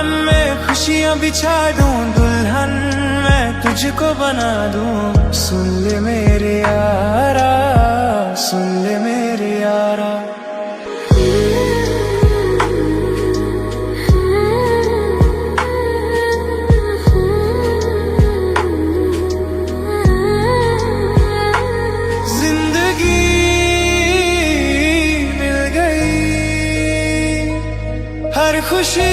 मन में खुशियाँ बिछा दूं, दुल्हन मैं तुझको बना दूं। सुन ले मेरे यारा, सुन ले मेरे यारा। जिंदगी मिल गई, हर खुशी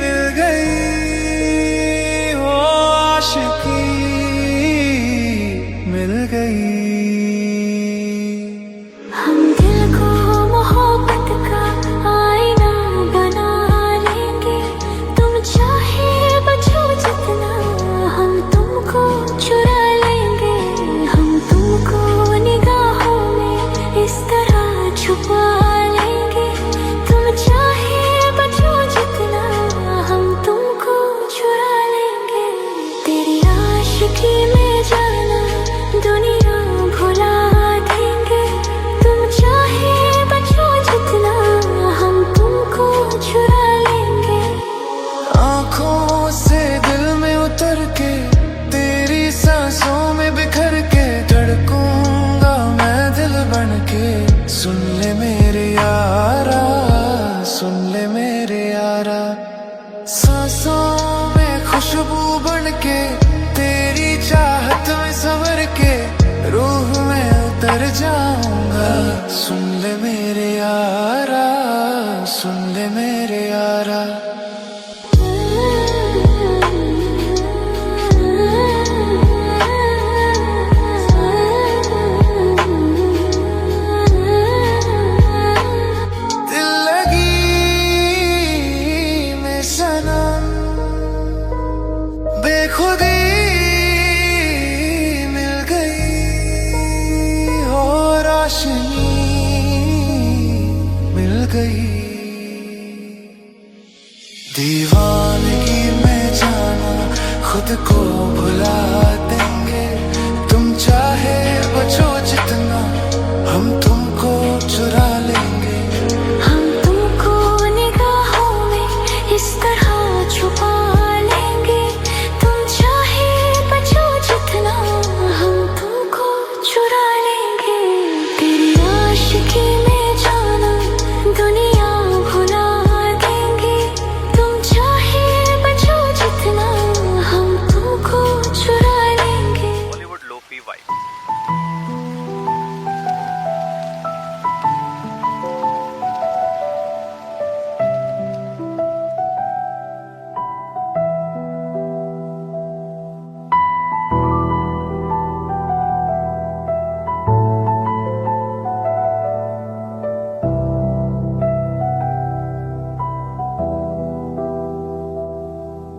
मिल गई, वो आशिकी मिल गई। हम दिल को मोहब्बत का आईना बना लेंगे, तुम चाहे बचो जितना, हम तुमको चुरा लेंगे। हम तुमको निगाहों में इस तरह छुपा लेंगे, तुम चाहे बचो जितना, हम तुमको चुरा लेंगे। तेरी आशिकी में जाना दुनिया भुला देंगे, तुम चाहे बचो जितना, हम तुमको चुरा लेंगे। आँखों से दिल में उतर के, तेरी सांसों में बिखर के, धड़कूंगा मैं दिल बन के। सुन ले मेरे यारा, सुन ले मेरे यारा। सांसों में खुशबू बन के, तेरी चाहत में संवर के, रूह में उतर जाऊंगा। सुन ले मेरे यारा, सुन ले मेरे यारा। दिल लगी में सनम, बेखुदी मिल गई, और रोशनी मिल गई। दीवानगी में जाना खुद को भुला देंगे, तुम चाहे बचो जितना, हम तुमको चुरा लेंगे। हम तुमको निगाहों में इस तरह छुपा लेंगे, तुम चाहे बचो जितना, हम तुमको चुरा लेंगे। तेरी आशिकी में जाना दुनिया भुला देंगे, तुम चाहे बचो जितना, हम तुमको चुरा लेंगे। Bollywood lofi vibe.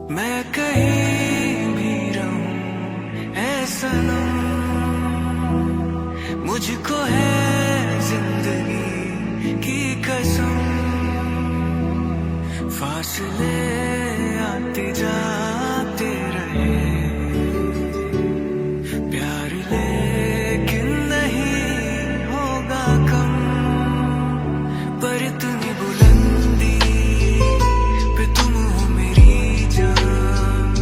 मैं कहीं भी रहूं ऐ सनम, मुझको है जिंदगी की कसम। फासले आते जाते रहे, प्यार लेकिन नहीं होगा कम। पर इतनी बुलंदी पे तुम हो मेरी जान,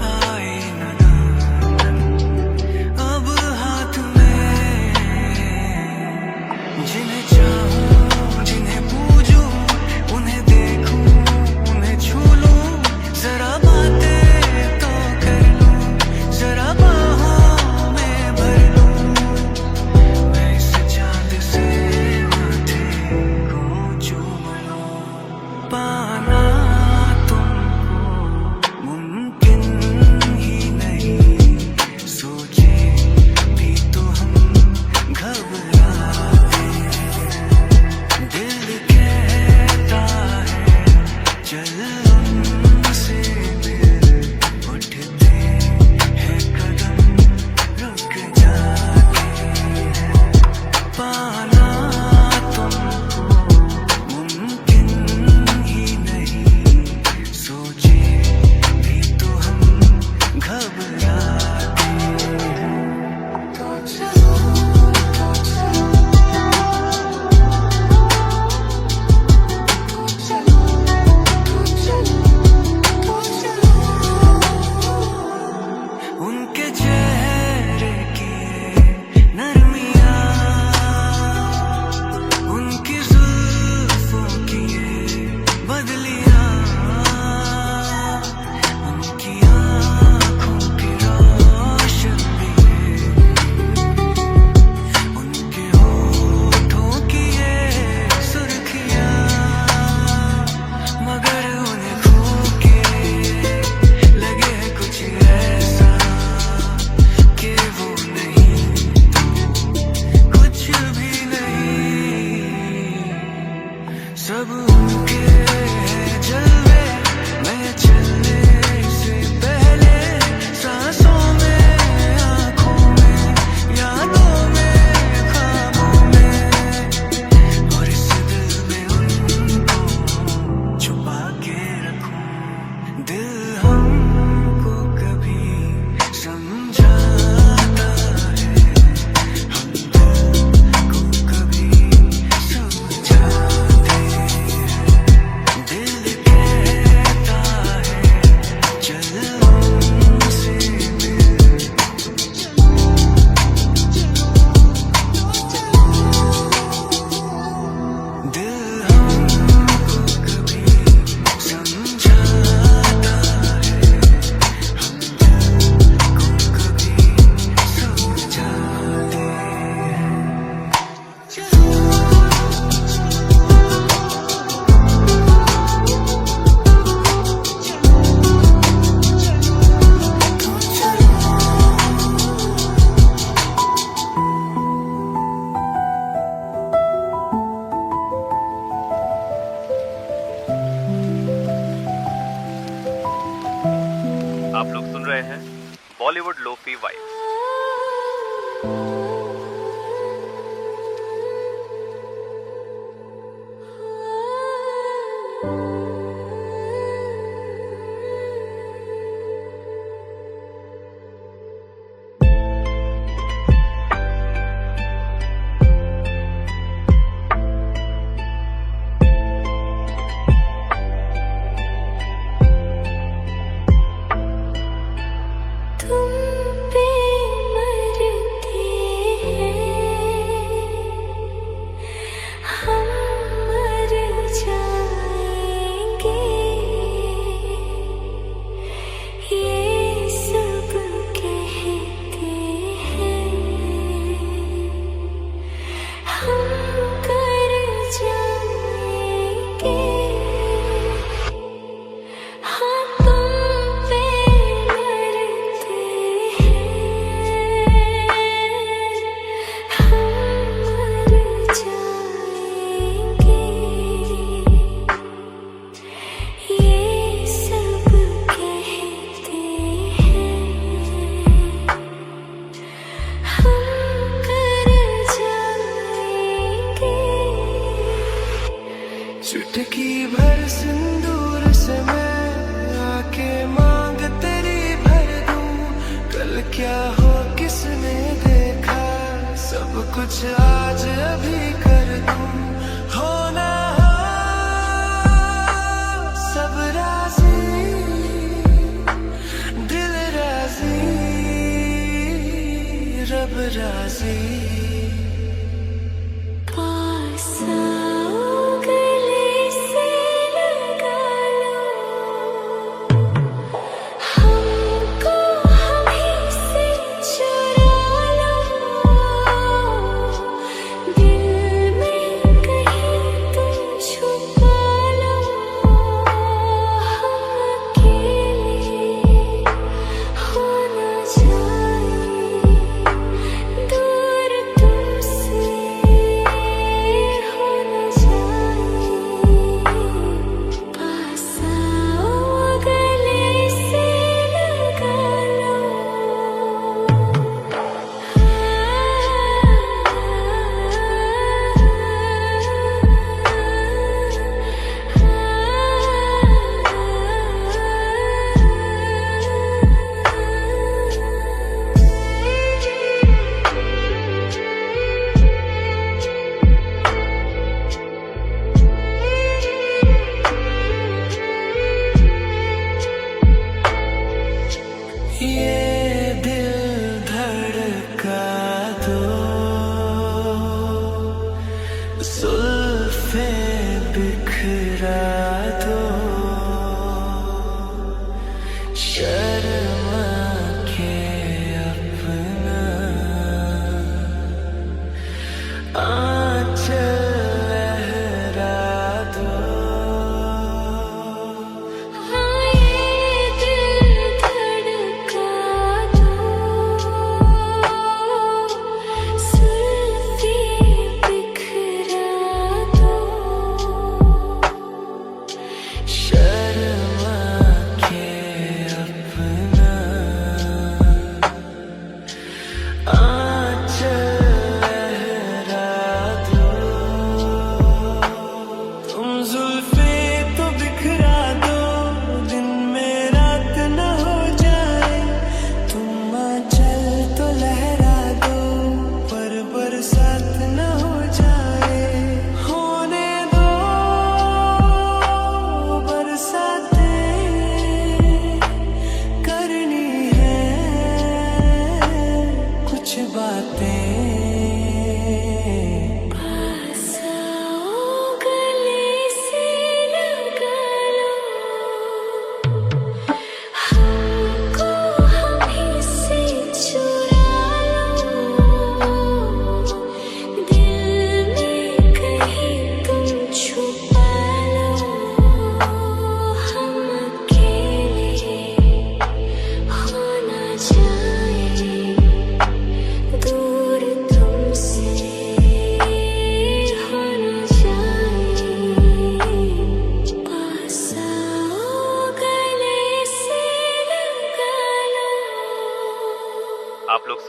आए न दामन अब हाथ में। जिन्हें चाहूं, जिन्हें पूजूं, उन्हें देखूं, उन्हें छू लूं, जरा बातें बॉलीवुड लोफी वाइब्स। तुम पे मरते हैं हम, मर जाएंगे, ये सब कहते हैं हम कर जाएंगे। हाँ तुम पे मरते हैं हम, मर जाएंगे, ये सब कहते हैं हम कर जाएंगे। चुटकी भर सिंदूर से मैं आके मांग तेरी भर दूं। कल क्या हो किसने देखा, सब कुछ आज अभी कर दूं। हो ना हो सब राजी, दिल राजी, रब राजी। पास आओ, गले से लगा लो, हमको हमें से चुरा लो, दिल में कहीं तुम छुपा लो, हम अकेले हो न जाए, दूर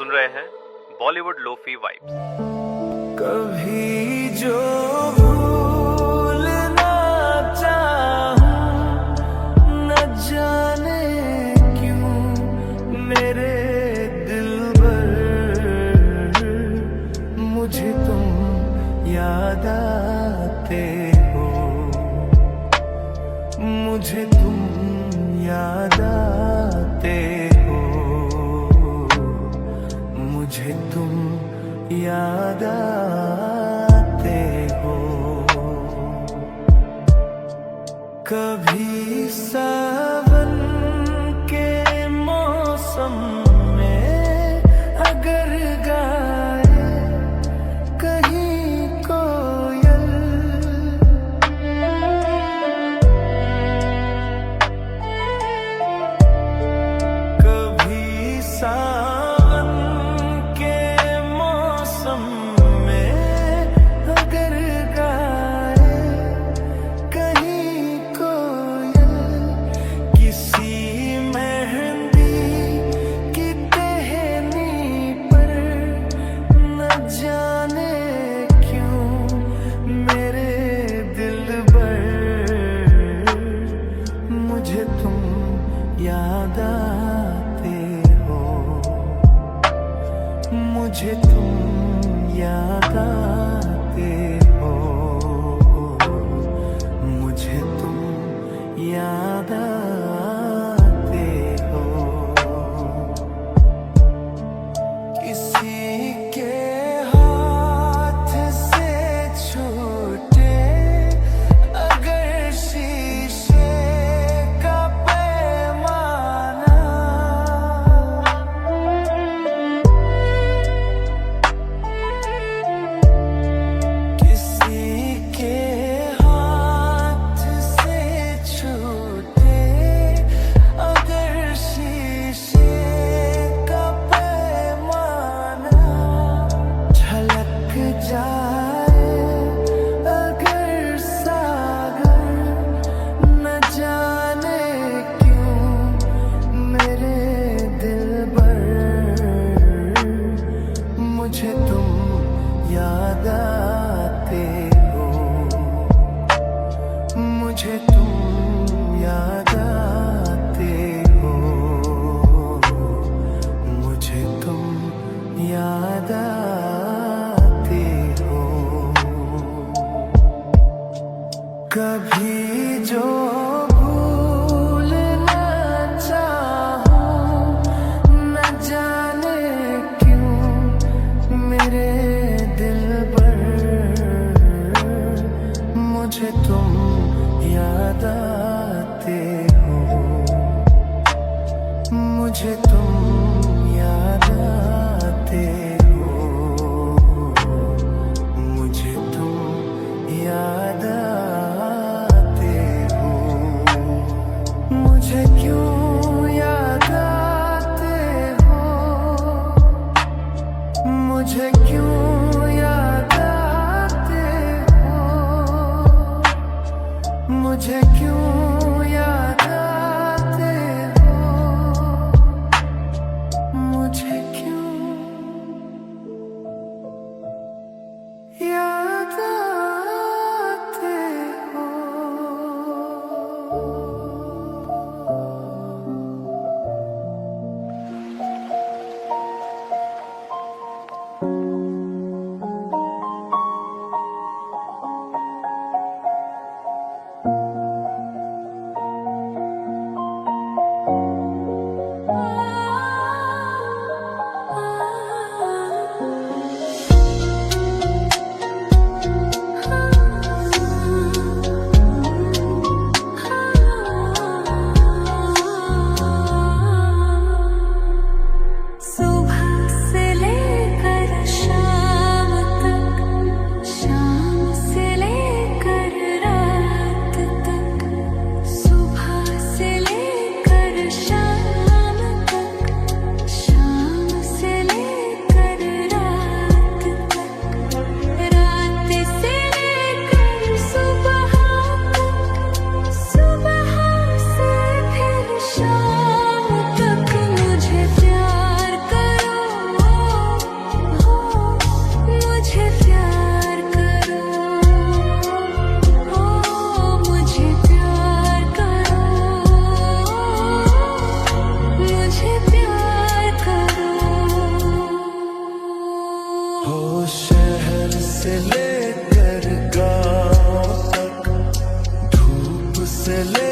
सुन रहे हैं बॉलीवुड लोफी वाइब्स। कभी जो भूलना चाहूं, न जाने क्यों मेरे दिलबर, मुझे तुम याद आते हो, मुझे तुम याद आते हो, मुझे तुम याद आते हो। कभी सावन के मौसम में अगर गाए कहीं कोयल, कभी सावन के मौसम में अगर गाए कहीं कोयल, किसी मेहंदी की टहनी पर, न जाने क्यों मेरे दिलबर, मुझे तुम याद आते हो, मुझे तुम याद आते हो, मुझे तुम याद आते हो। किसी के हाथ से छूटे अगर शीशे का पैमाना, किसी के हाथ से छूटे अगर शीशे का पैमाना, झलक जाए अगर सागर, न जाने क्यों मेरे दिलबर, मुझे तुम याद आते हो, मुझे तुम याद आते हो, मुझे तुम याद आते हो। कभी जो भूलना चाहूं, न जाने क्यों मेरे दिलबर, मुझे तुम याद आते हो, मुझे तुम याद आते हो, मुझे तुम याद आते हो। मुझे क्यों याद आते हो, मुझे क्यों याद आते हो, मुझे क्यों याद आते हो, मुझे क्यों याद आते हो।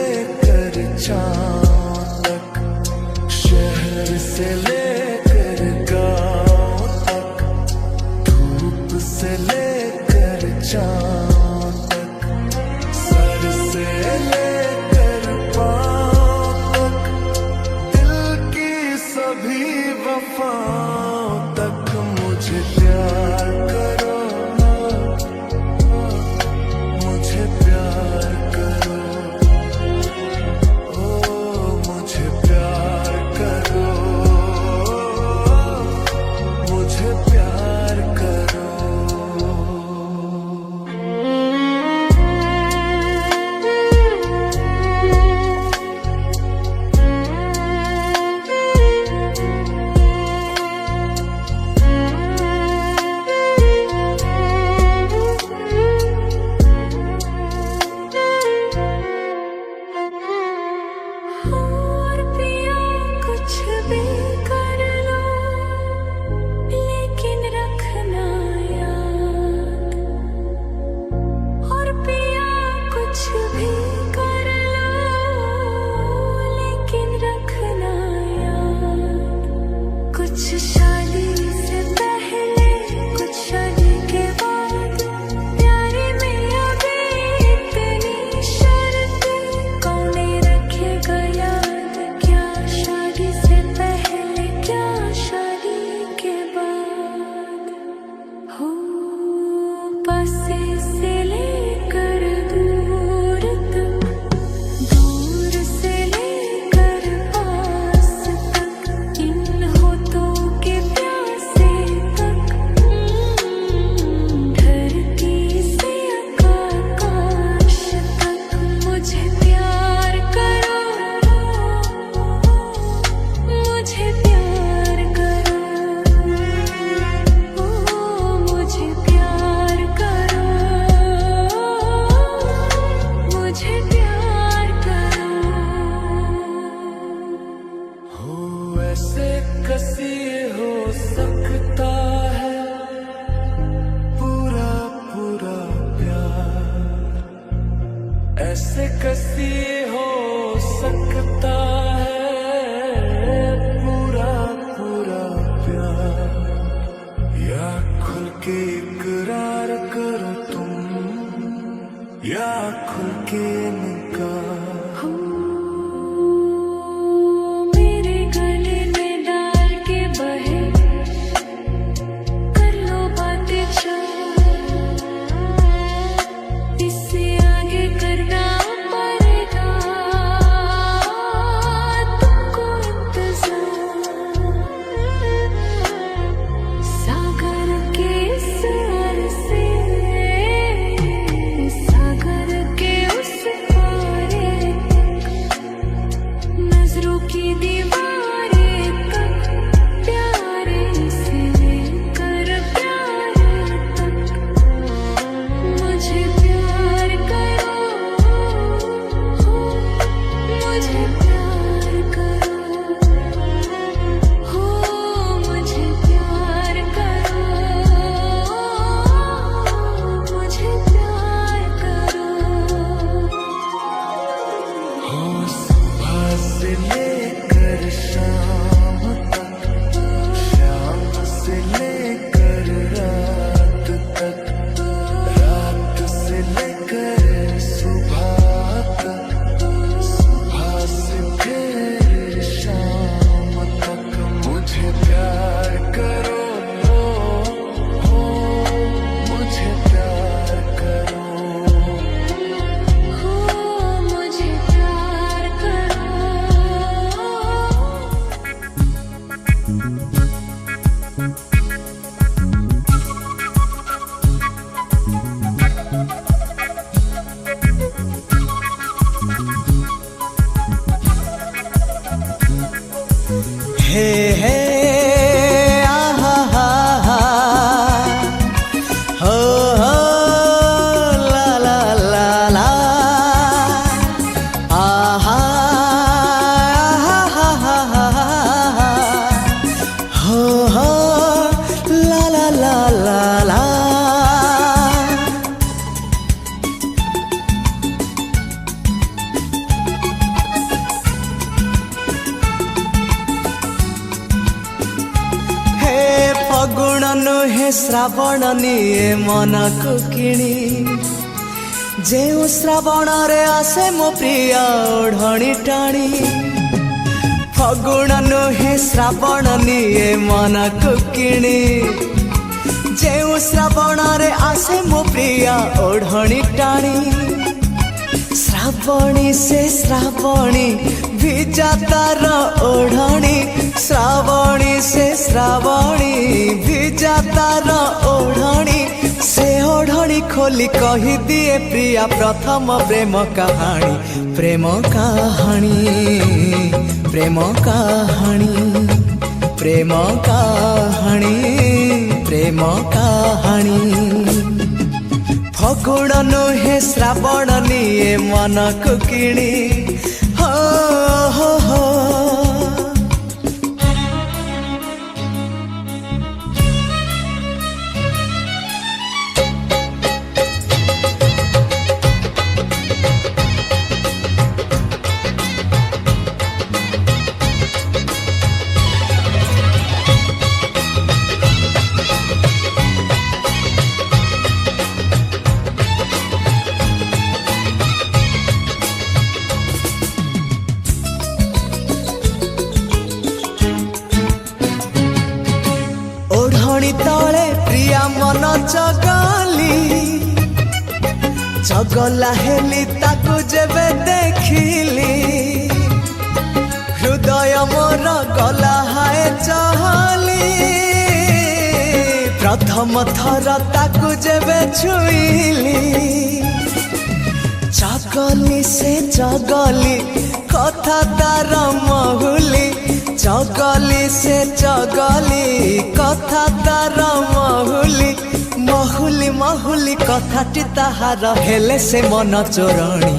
लेकर चाँद तक, शहर से लेकर गाँव तक, धूप से लेकर चाँद तक, सर से लेकर पाँव तक, दिल की सभी वफाओं तक मुझे प्यार करो, मुझे प्यार करो, ओ मुझे प्यार करो, मुझे प्यार करो। और पिया कुछ भी कर लो, लेकिन रखना याद। और पिया कुछ भी कर लो, लेकिन रखना याद। कुछ शादी से पहले, कुछ शादी के बाद, प्यारे में अभी इतनी शर्तें कौन रखेगा याद। क्या शादी से पहले, क्या शादी के बाद। हो पासे से लेकर दूर तक, दूर से लेकर पास तक, इन होठों के प्यासे तक, धरती से आकाश तक, मुझे प्यार करो, मुझे प्यार करो, ओ मुझे प्यार करो, मुझे प्यार करो। हो ऐसे कसी हो सकता है पूरा पूरा प्यार, ऐसे कसी हो सकता है पूरा पूरा प्यार। या खुल के इकरार करो तुम, या खुल के इनकार। मेरे गले में डाल के बहे, कर लो बातें चार, इससे आगे करना पड़ेगा तुमको इंतजार। सागर के सर से, सागर के उस पारे तक, नजरों की दीवारें तक, प्यारे से लेकर प्यारे तक, मुझे प्यार करो, मुझे प्यार करो, हो मुझे प्यार करो, मुझे प्यार करो। हो सुबह से लेकर शाम तक, शाम से लेकर रात तक, रात से लेकर सुबह तक, सुबह से फिर शाम तक, मुझे प्यार करो, हो मुझे प्यार करो। हो मुझे प्यार करो। हे हे आहा हा हा, हो हो ला ला ला ला, आहा आहा हा हा हा, हो हो ला ला ला ला ला। ଫଗୁଣ ନୁହେଁ ଶ୍ରାବଣ ନିଏ ମନକୁ କିଣି ଯେଉଁ ଶ୍ରାବଣରେ ଆସେ ମୋ ପ୍ରିୟ ଓଢ଼ଣି ଟାଣି ଫଗୁଣ ନୁହେଁ ଶ୍ରାବଣ ନିଏ ମନକୁ କିଣି ଯେଉଁ ଶ୍ରାବଣରେ ଆସେ ମୋ ପ୍ରିୟ ଓଢ଼ଣି ଟାଣି ଶ୍ରାବଣୀ ସେ ଶ୍ରାବଣୀ ଭିଜା ତାର ଓଢ଼ଣି ଶ୍ରାବଣୀ ସେ ଶ୍ରାବଣୀ ଭିଜା ତାର ଓଢ଼ଣି ସେ ଓଢ଼ଣି ଖୋଲି କହିଦିଏ ପ୍ରିୟା ପ୍ରଥମ ପ୍ରେମ କାହାଣୀ ପ୍ରେମ କାହାଣୀ ପ୍ରେମ କାହାଣୀ ପ୍ରେମ କାହାଣୀ ପ୍ରେମ କାହାଣୀ ଫଗୁଣ ନୁହେଁ ଶ୍ରାବଣ ନିଏ ମନକୁ କିଣି ହୋ ହୋ ହୋ ଓଢ଼ଣି ତଳେ ପ୍ରିୟା ମନ ଚଗଲି ଚଗଲା ହେଲି ତାକୁ ଯେବେ ଦେଖିଲି ହୃଦୟ ମୋର ଗଲା ହାଏ ଚହଲି ପ୍ରଥମ ଥର ତାକୁ ଯେବେ ଛୁଇଁଲି ଚଗଲି ସେ ଚଗଲି କଥା ତାର ମହୁଲି ଚଗଲି ସେ ଚଗଲି କଥା ତାର ମହୁଲି ମହୁଲି ମହୁଲି କଥାଟି ତାହାର ହେଲେ ସେ ମନ ଚୋରଣୀ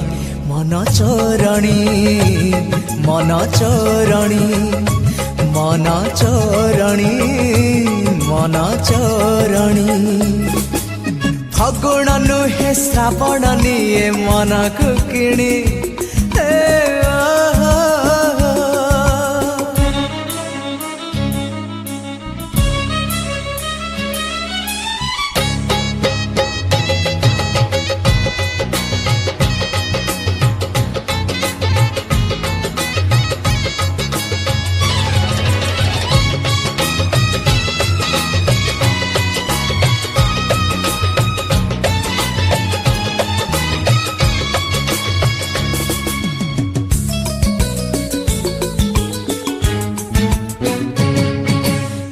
ମନ ଚୋରଣୀ ମନ ଚୋରଣୀ ମନ ଚୋରଣୀ ମନ ଚୋରଣୀ ଫଗୁଣ ନୁହେଁ ଶ୍ରାବଣ ନିଏ ମନକୁ କିଣି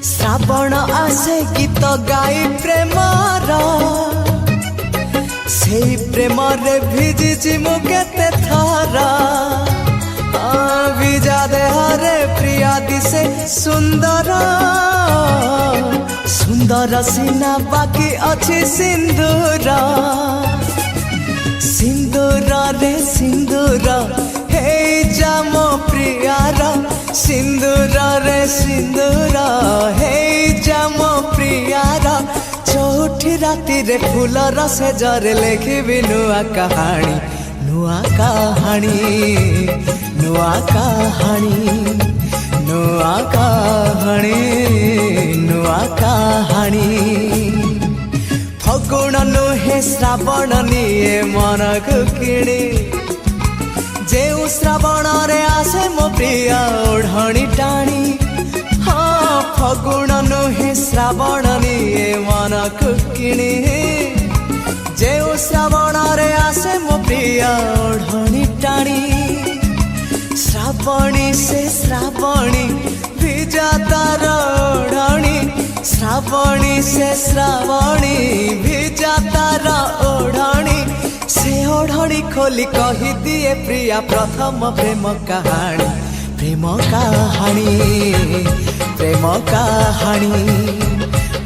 ଶ୍ରାବଣ ଆସେ ଗୀତ ଗାଇ ପ୍ରେମର ସେଇ ପ୍ରେମରେ ଭିଜିଛି ମୁଁ କେତେ ଥର ଭିଜା ଦେହରେ ପ୍ରିୟା ଦିଶେ ସୁନ୍ଦର ସୁନ୍ଦର ସିନା ବାକି ଅଛି ସିନ୍ଦୁର ସିନ୍ଦୁରରେ ସିନ୍ଦୁର ହେଇଯା ମୋ ପ୍ରିୟାର ସିନ୍ଦୁରରେ ସିନ୍ଦୁର ହେଇଯା ମୋ ପ୍ରିୟାର ଚଉଠି ରାତିରେ ଫୁଲର ସେଜରେ ଲେଖିବି ନୂଆ କାହାଣୀ ନୂଆ କାହାଣୀ ନୂଆ କାହାଣୀ ନୂଆ କାହାଣୀ ନୂଆ କାହାଣୀ ଫଗୁଣ ନୁହେଁ ଶ୍ରାବଣ ନିଏ ମନକୁ କିଣି ଯେଉଁ ଶ୍ରାବଣରେ ଆସେ ମୋ ପ୍ରିୟ ଓଢ଼ଣି ଟାଣି ହଁ ଫଗୁଣ ନୁହେଁ ଶ୍ରାବଣ ନିଏ ମନକୁ କିଣି ଯେଉଁ ଶ୍ରାବଣରେ ଆସେ ମୋ ପ୍ରିୟ ଓଢ଼ଣି ଟାଣି ଶ୍ରାବଣୀ ସେ ଶ୍ରାବଣୀ ଭିଜା ତାର ଓଢ଼ଣି ଶ୍ରାବଣୀ ସେ ଶ୍ରାବଣୀ ଭିଜା ତାର ଓଢ଼ଣି ସେ ଓଢ଼ଣି ଖୋଲି କହିଦିଏ ପ୍ରିୟା ପ୍ରଥମ ପ୍ରେମ କାହାଣୀ ପ୍ରେମ କାହାଣୀ ପ୍ରେମ କାହାଣୀ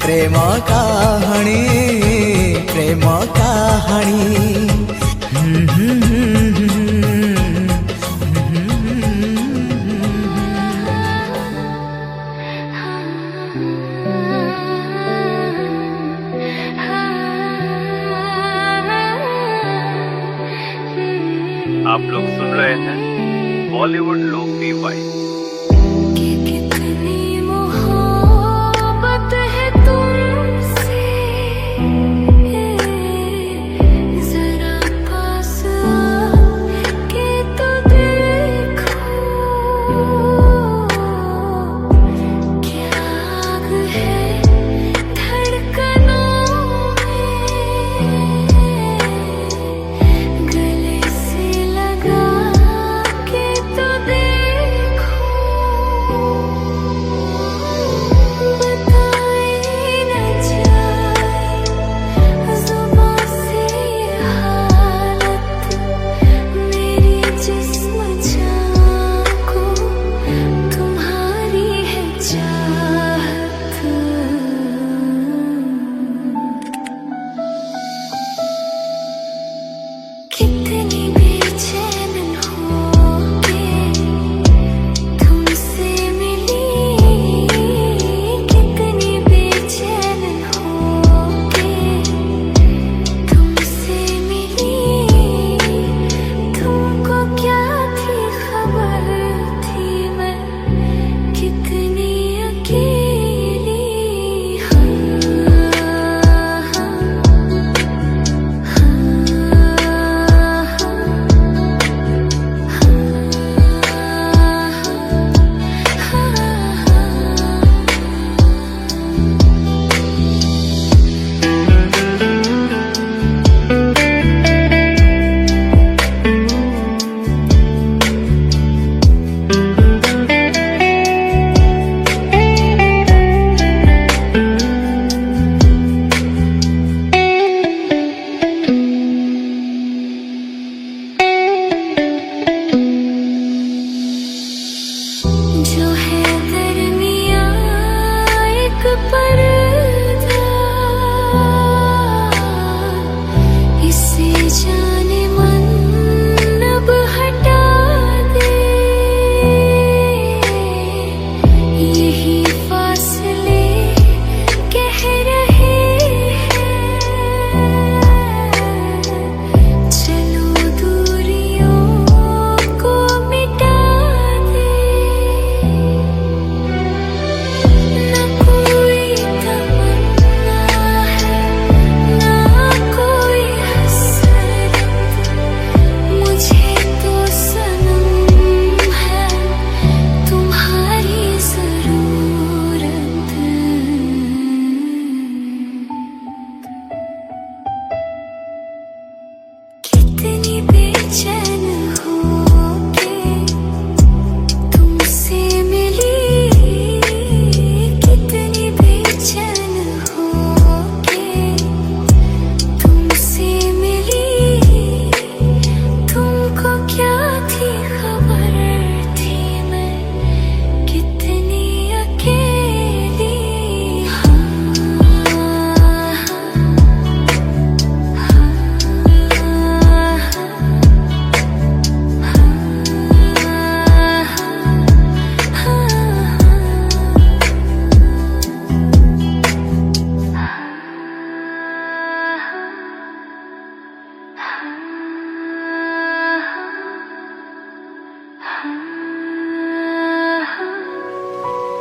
ପ୍ରେମ କାହାଣୀ ପ୍ରେମ କାହାଣୀ आप लोग सुन रहे हैं बॉलीवुड लोफी वाइब। कि कितनी मोहब्बत है तू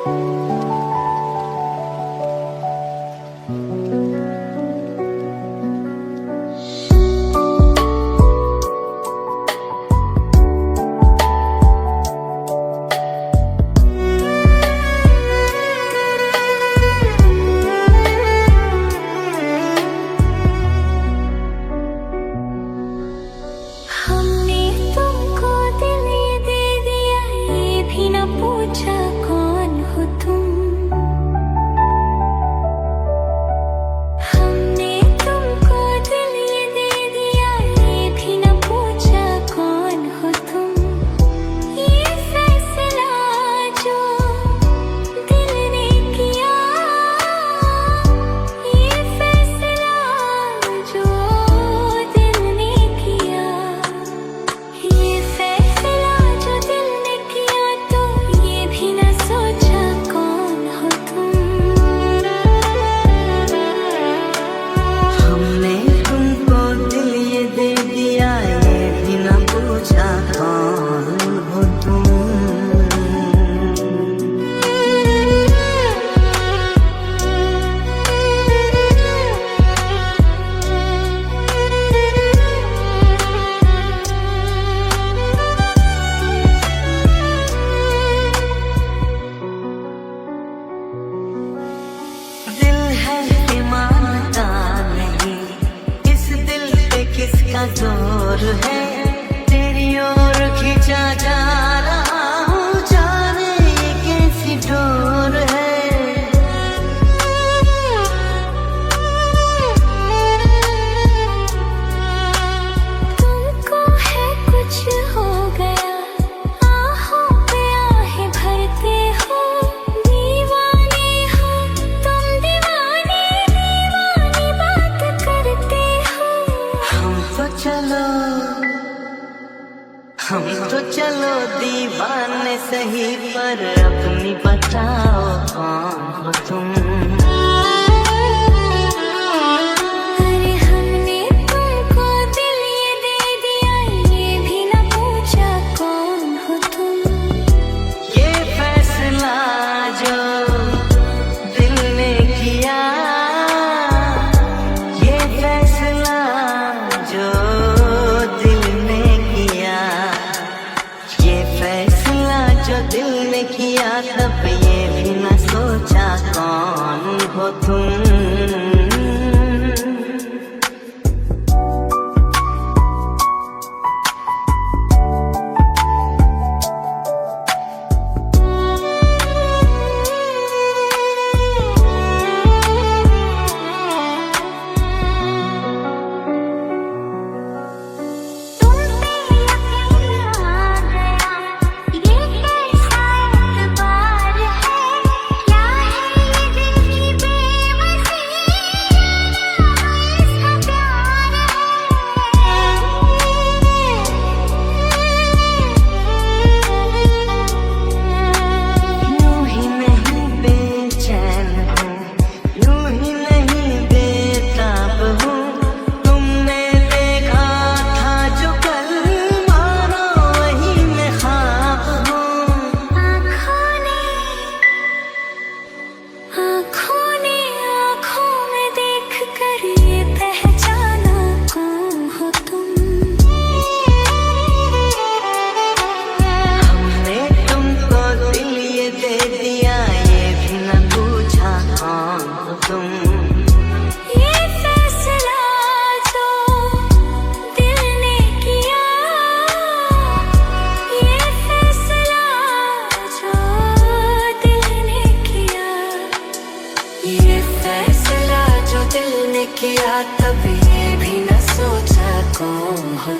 हमने तुमको दिल ये दे दिया, ये भी न पूछा कौन हो तुम। हमने तुमको दिल ये दे दिया, ये भी न पूछा कौन हो तुम। ये फैसला जो दिल ने किया, ये फैसला जो दिल ने किया, ये फैसला जो दिल ने किया, तो ये भी न सोचा कौन हो तुम। हमने तुमको दिल ये दे दिया, ये भी न पूछा कौन हो तुम। दिल है कि मानता नहीं, इस दिल पे किसका जोर है। तेरी ओर खींचा जा रहा हूँ, जाने ये कैसी डोर है। तुमको है कुछ हो गया, आहों पे आहें भरते हो। दीवाने हो तुम, दीवानी दीवानी बात करते हो। हम तो चलो दीवाने सही, पर अपनी बताओ कौन हो तुम। अरे हमने तुमको दिल ये दे दिया, ये भी न पूछा कौन हो तुम। ये फैसला जो दिल ने किया, ये फैसला जो दिल ने किया, ये फैसला जो दिल ने किया, तब ये भी न सोचा कौन हो तुम। तुम पे यकीन आ गया, ये कैसा एतबार है। क्या है ये दिल की बेबसी, इसका प्यार है। यूं ही नहीं बेचैन हूँ, यूं ही नहीं बेताब हूँ। तुमने देखा था जो कल, मानो वही मैं ख्वाब हूँ। आँखों ने आँखों में देख कर ये पहचाना कौन हो तुम। हमने तुमको दिल ये दे दिया, ये भी न पूछा कौन हो तुम। ये फैसला जो दिल ने किया, ये फैसला जो दिल ने किया, ये फैसला जो दिल ने किया, तब ये भी न सोचा कौन हो